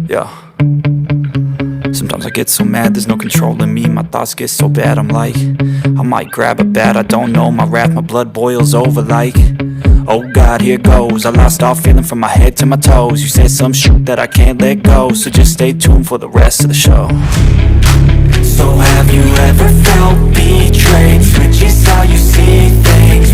Yeah. Sometimes I get so mad, there's no controlling me. My thoughts get so bad, I'm like, I might grab a bat, I don't know. My wrath, my blood boils over like, oh God, here goes. I lost all feeling from my head to my toes. You said some shit that I can't let go, so just stay tuned for the rest of the show. So have you ever felt betrayed? Switches how you see things.